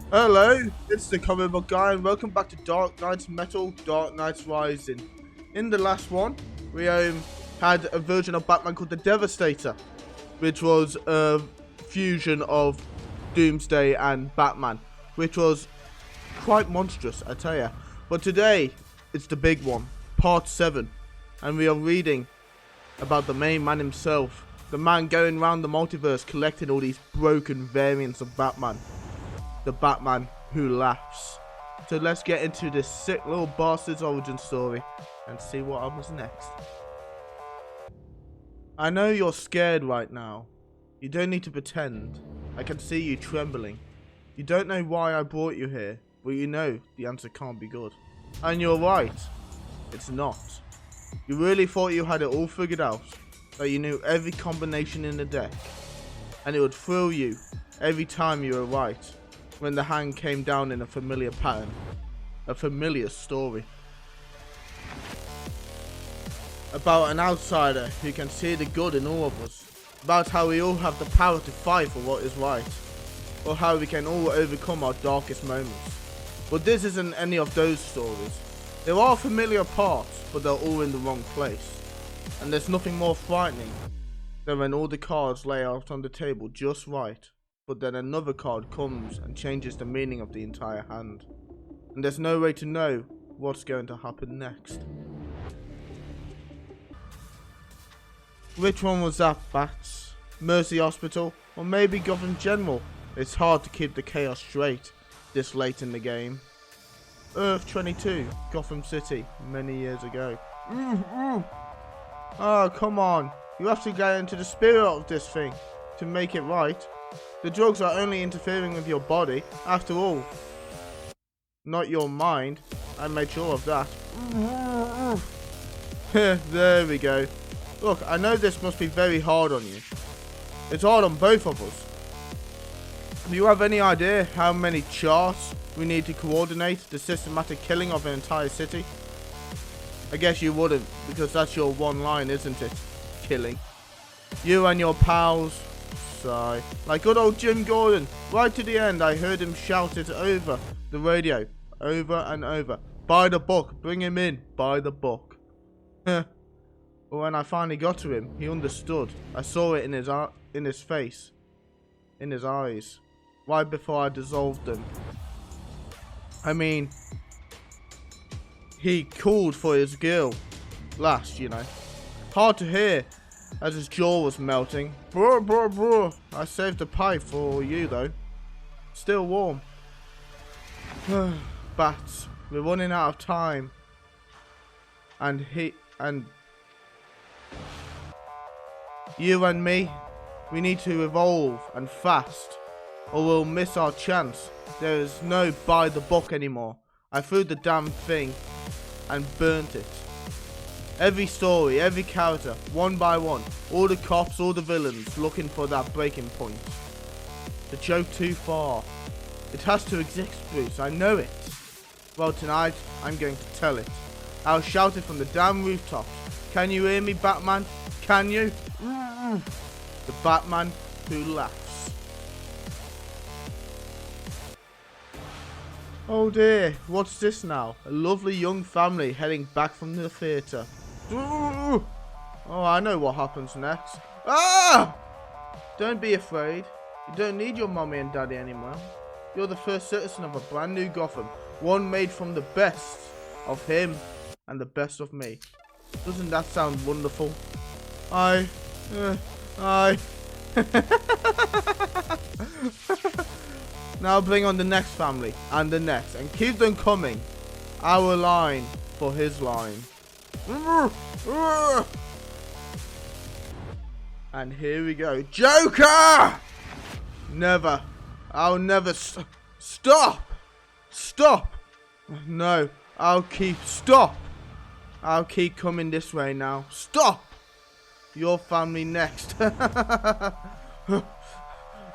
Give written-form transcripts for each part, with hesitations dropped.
Hello, it's the comic book guy, and welcome back to Dark Knights Metal, Dark Knights Rising. In the last one, we had a version of Batman called the Devastator, which was a fusion of Doomsday and Batman, which was quite monstrous, I tell ya. But today, it's the big one, Part 7, and we are reading about the main man himself, the man going around the multiverse collecting all these broken variants of Batman. The Batman who laughs. So let's get into this sick little bastard's origin story and see what happens next. I know you're scared right now. You don't need to pretend. I can see you trembling. You don't know why I brought you here, but you know the answer can't be good. And you're right. It's not. You really thought you had it all figured out, that you knew every combination in the deck, and it would thrill you every time you were right. When the hand came down in a familiar pattern, a familiar story. About an outsider who can see the good in all of us, about how we all have the power to fight for what is right, or how we can all overcome our darkest moments. But this isn't any of those stories. There are familiar parts, but they're all in the wrong place. And there's nothing more frightening than when all the cards lay out on the table just right, but then another card comes and changes the meaning of the entire hand. And there's no way to know what's going to happen next. Which one was that, Bats? Mercy Hospital? Or maybe Gotham General? It's hard to keep the chaos straight this late in the game. Earth 22, Gotham City, many years ago. Oh, come on. You have to get into the spirit of this thing to make it right. The drugs are only interfering with your body, after all. Not your mind. I made sure of that. There we go. Look, I know this must be very hard on you. It's hard on both of us. Do you have any idea how many charts we need to coordinate the systematic killing of an entire city? I guess you wouldn't, because that's your one line, isn't it? Killing. You and your pals. Sigh. Like good old Jim Gordon. Right to the end, I heard him shout it over the radio, over and over. Buy the book. Bring him in. Buy the book. But when I finally got to him, he understood. I saw it in his face, in his eyes, right before I dissolved them. I mean, he called for his girl last, you know. Hard to hear as his jaw was melting. Brr, brr, brr. I saved the pie for you, though. Still warm. Bats, we're running out of time. And you and me, we need to evolve and fast, or we'll miss our chance. There is no buy the book anymore. I threw the damn thing and burnt it. Every story, every character, one by one, all the cops, all the villains looking for that breaking point. The joke too far. It has to exist, Bruce, I know it. Well, tonight, I'm going to tell it. I'll shout it from the damn rooftops. Can you hear me, Batman? Can you? The Batman who laughs. Oh dear, what's this now? A lovely young family heading back from the theatre. Oh, I know what happens next. Ah! Don't be afraid. You don't need your mommy and daddy anymore. You're the first citizen of a brand new Gotham. One made from the best of him and the best of me. Doesn't that sound wonderful? Now bring on the next family and the next and keep them coming. Our line for his line. And here we go. Joker! Never. I'll never stop. Stop. No, I'll keep stop. I'll keep coming this way now. Stop. Your family next.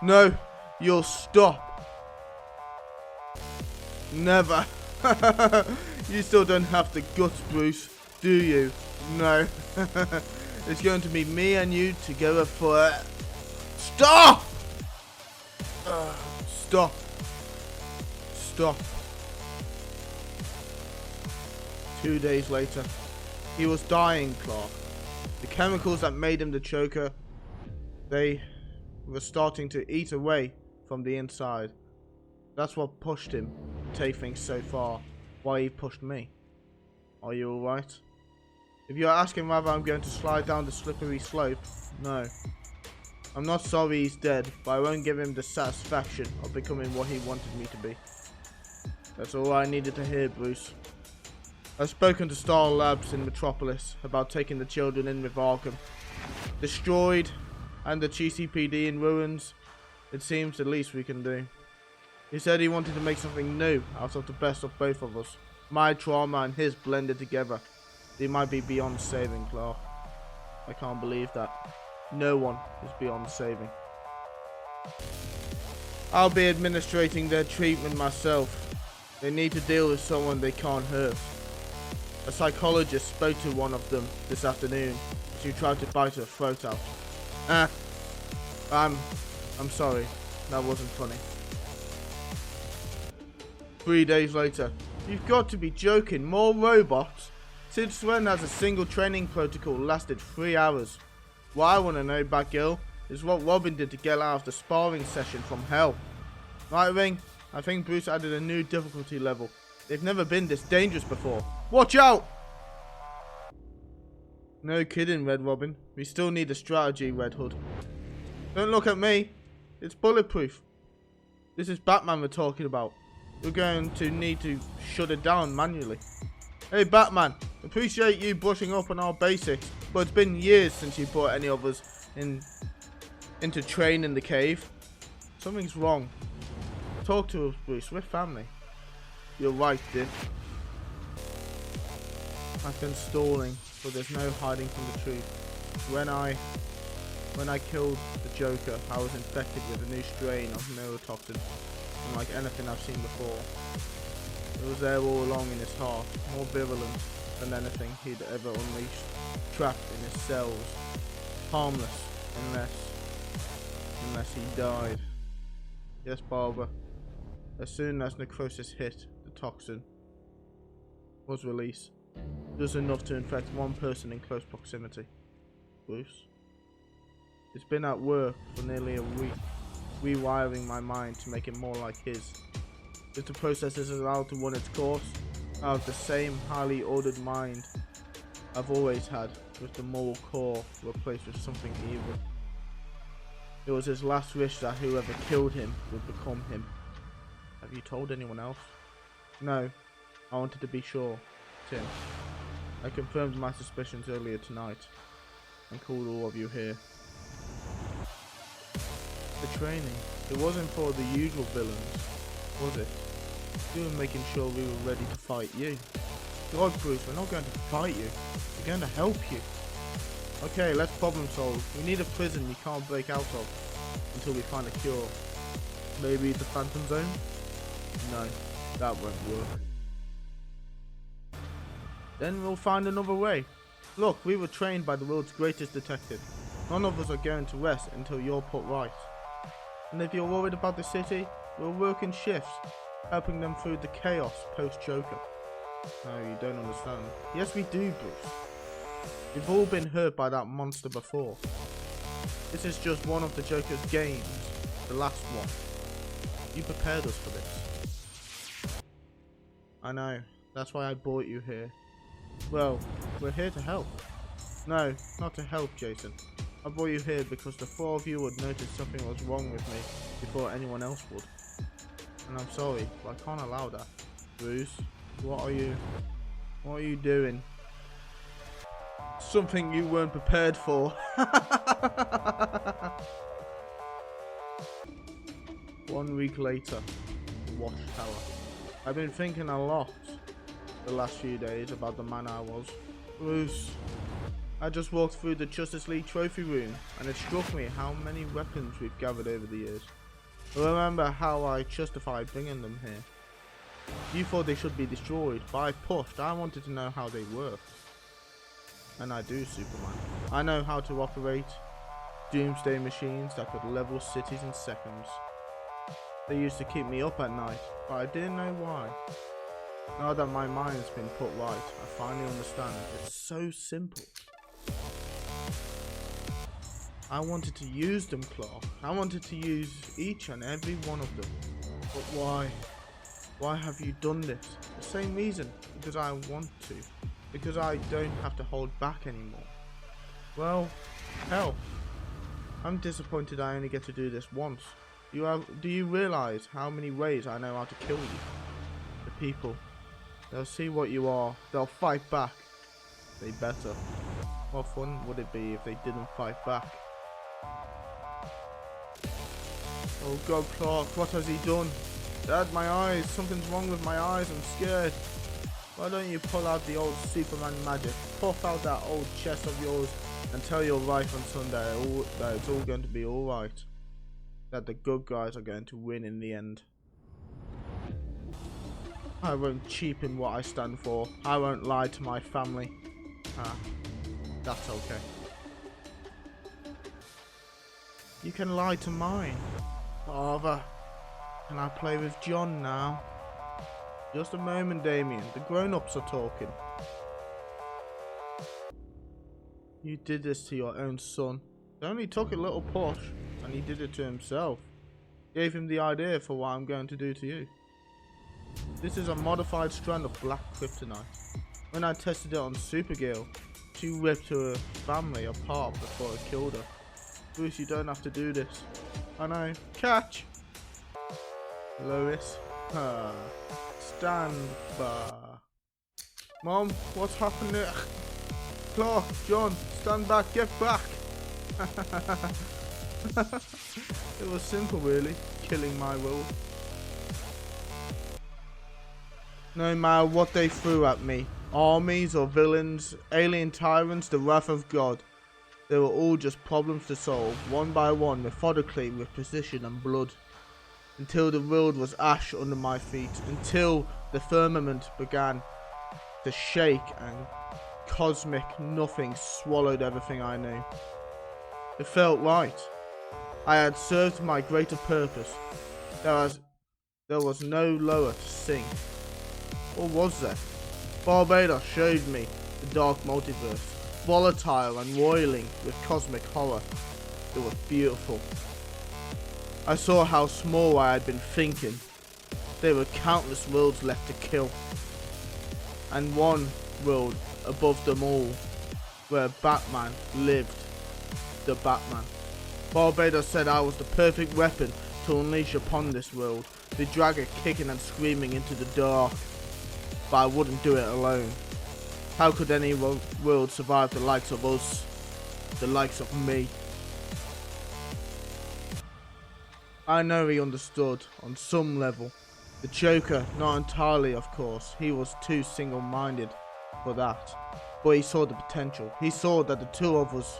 No, you'll stop. Never. You still don't have the guts, Bruce, do you? No. It's going to be me and you together for... Stop! Stop. stop. 2 days later, he was dying, Clark. The chemicals that made him the Joker, they were starting to eat away from the inside. That's what pushed him to take things so far. Why he pushed me. Are you alright? If you're asking whether I'm going to slide down the slippery slope, no. I'm not sorry he's dead, but I won't give him the satisfaction of becoming what he wanted me to be. That's all I needed to hear, Bruce. I've spoken to Star Labs in Metropolis about taking the children in with Arkham. Destroyed, and the GCPD in ruins. It seems the least we can do. He said he wanted to make something new out of the best of both of us. My trauma and his blended together. They might be beyond saving, Clark. I can't believe that. No one is beyond saving. I'll be administrating their treatment myself. They need to deal with someone they can't hurt. A psychologist spoke to one of them this afternoon as she tried to bite her throat out. I'm sorry. That wasn't funny. 3 days later. You've got to be joking. More robots? Since when has a single training protocol lasted 3 hours? What I want to know, Batgirl, is what Robin did to get out of the sparring session from hell. Nightwing, I think Bruce added a new difficulty level. They've never been this dangerous before. Watch out! No kidding, Red Robin. We still need a strategy, Red Hood. Don't look at me. It's bulletproof. This is Batman we're talking about. We're going to need to shut it down manually. Hey Batman, appreciate you brushing up on our basics, but it's been years since you brought any of us into train in the cave. Something's wrong. Talk to us, Bruce. We're family. You're right, Dick. I've been stalling, but there's no hiding from the truth. When I killed the Joker, I was infected with a new strain of neurotoxin, unlike anything I've seen before. It was there all along in his heart, more virulent than anything he'd ever unleashed, trapped in his cells, harmless unless he died. Yes, Barbara. As soon as necrosis hit, the toxin was released. Just enough to infect one person in close proximity. Bruce. It's been at work for nearly a week, rewiring my mind to make it more like his. If the process is allowed to run its course, I have the same highly ordered mind I've always had, with the moral core replaced with something evil. It was his last wish that whoever killed him would become him. Have you told anyone else? No, I wanted to be sure. Tim. I confirmed my suspicions earlier tonight and called all of you here. The training, it wasn't for the usual villains, was it? We were making sure we were ready to fight you. God, Bruce, we're not going to fight you. We're going to help you. Okay, let's problem solve. We need a prison we can't break out of until we find a cure. Maybe the Phantom Zone? No, that won't work. Then we'll find another way. Look, we were trained by the world's greatest detective. None of us are going to rest until you're put right. And if you're worried about the city, we'll work in shifts, helping them through the chaos post-Joker. No, you don't understand. Yes, we do, Bruce. We've all been hurt by that monster before. This is just one of the Joker's games, the last one. You prepared us for this. I know, that's why I brought you here. Well, we're here to help. No, not to help, Jason. I brought you here because the four of you would notice something was wrong with me before anyone else would. And I'm sorry, but I can't allow that. Bruce, what are you doing? Something you weren't prepared for. 1 week later, Watchtower. I've been thinking a lot the last few days about the man I was. Bruce, I just walked through the Justice League trophy room and it struck me how many weapons we've gathered over the years. I remember how I justified bringing them here. You thought they should be destroyed, but I pushed. I wanted to know how they work. And I do, Superman. I know how to operate doomsday machines that could level cities in seconds. They used to keep me up at night, but I didn't know why. Now that my mind's been put right, I finally understand. It's so simple. I wanted to use them, Clark. I wanted to use each and every one of them. But why? Why have you done this? The same reason. Because I want to. Because I don't have to hold back anymore. Well, hell. I'm disappointed I only get to do this once. Do you realize how many ways I know how to kill you? The people. They'll see what you are. They'll fight back. They better. What fun would it be if they didn't fight back? Oh God, Clark, what has he done? Dad, my eyes. Something's wrong with my eyes. I'm scared. Why don't you pull out the old Superman magic? Puff out that old chest of yours and tell your wife on Sunday that it's all going to be alright. That the good guys are going to win in the end. I won't cheapen what I stand for. I won't lie to my family. That's okay. You can lie to mine. Father, can I play with John now? Just a moment, Damien. The grown-ups are talking. You did this to your own son. It only took a little push, and he did it to himself. Gave him the idea for what I'm going to do to you. This is a modified strand of black kryptonite. When I tested it on Supergirl, she ripped her family apart before I killed her. Bruce, you don't have to do this. I know. Catch! Lois. Stand by. Mom, what's happening? Clark, John, stand back, get back! It was simple, really, killing my will. No matter what they threw at me, armies or villains, alien tyrants, the wrath of God, they were all just problems to solve, one by one, methodically, with precision and blood. Until the world was ash under my feet, until the firmament began to shake and cosmic nothing swallowed everything I knew. It felt right. I had served my greater purpose. There was no lower to sink. Or was there? Barbados showed me the dark multiverse, volatile and roiling with cosmic horror. It was beautiful. I saw how small I had been thinking. There were countless worlds left to kill. And one world above them all, where Batman lived. The Batman. Barbados said I was the perfect weapon to unleash upon this world, to drag it kicking and screaming into the dark. But I wouldn't do it alone. How could any world survive the likes of us? The likes of me? I know he understood, on some level. The Joker, not entirely of course, he was too single-minded for that. But he saw the potential. He saw that the two of us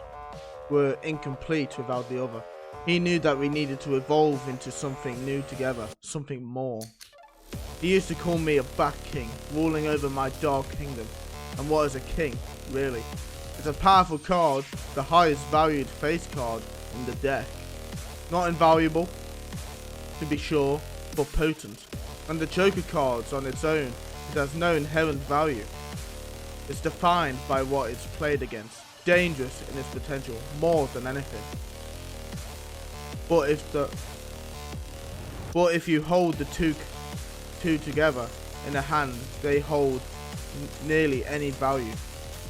were incomplete without the other. He knew that we needed to evolve into something new together, something more. He used to call me a Bat King, ruling over my dark kingdom. And what is a king, really? It's a powerful card, the highest valued face card in the deck. Not invaluable, to be sure, but potent. And the Joker cards on its own, it has no inherent value. It's defined by what it's played against, dangerous in its potential, more than anything. But if you hold the two together in a hand, they hold nearly any value.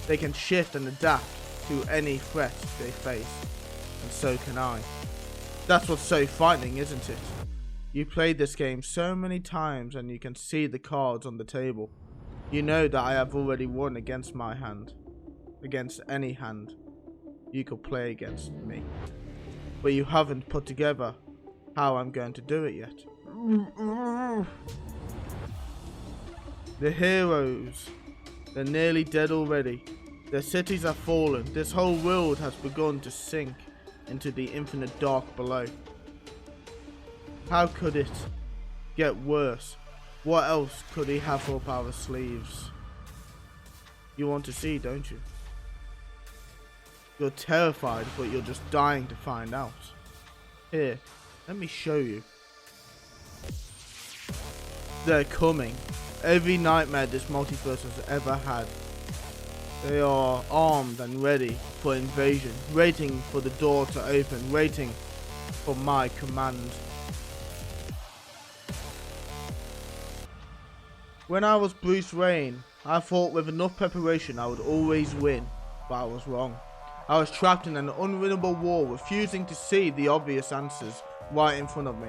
They can shift and adapt to any threat they face, and so can I. That's what's so frightening, isn't it? You played this game so many times and you can see the cards on the table. You know that I have already won against my hand, against any hand you could play against me. But you haven't put together how I'm going to do it yet. The heroes, they're nearly dead already. Their cities have fallen. This whole world has begun to sink into the infinite dark below. How could it get worse? What else could he have up our sleeves? You want to see, don't you? You're terrified, but you're just dying to find out. Here, let me show you. They're coming. Every nightmare this multiverse has ever had. They are armed and ready for invasion, waiting for the door to open, waiting for my command. When I was Bruce Wayne, I thought with enough preparation I would always win, but I was wrong. I was trapped in an unwinnable war, refusing to see the obvious answers right in front of me.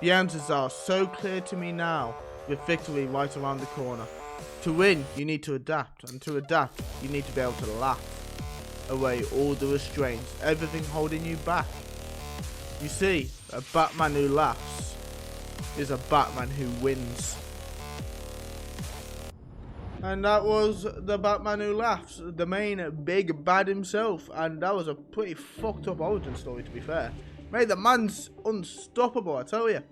The answers are so clear to me now, with victory right around the corner. To win, you need to adapt, and to adapt, you need to be able to laugh away all the restraints, everything holding you back. You see, a Batman who laughs is a Batman who wins. And that was the Batman Who Laughs, the main big bad himself. And that was a pretty fucked up origin story, to be fair. Mate, the man's unstoppable, I tell you.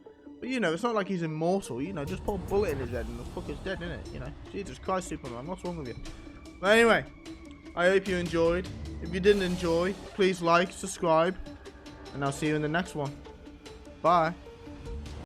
But you know, it's not like he's immortal, you know, just put a bullet in his head and the fucker's dead, innit? You know, Jesus Christ, Superman, what's wrong with you? But anyway, I hope you enjoyed. If you didn't enjoy, please like, subscribe, and I'll see you in the next one. Bye.